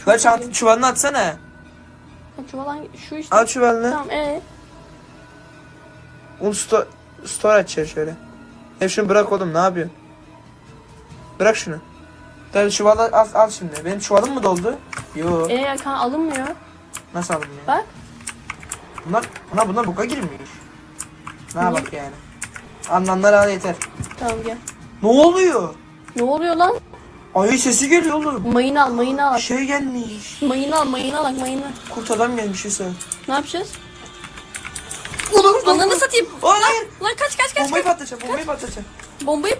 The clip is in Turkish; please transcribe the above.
Ver çuvalını atsana. Ha, çuval hangi? Şu işte. Al çuvalını. Tamam Oğlum store açacağız şöyle. Hep şunu bırak oğlum, ne yapıyorsun? Bırak şunu. Tabii çuvalı al şimdi. Benim çuvalım mı doldu? Yo. kan alınmıyor. Nasıl alınmıyor? Bak. Bunlar buka girmiyor. Ne bak yani. Anlamlar al yeter. Tamam gel. Ne oluyor? Ne oluyor lan? Ayı sesi geliyor oğlum. Mayın al. Şey gelmiş. Mayın al mayını. Kurt adam gelmiş Yusuf. Ne yapacağız? Oğlum Ananı satayım. hayır. Lan kaç. Bombayı patlatacağım. Bombayı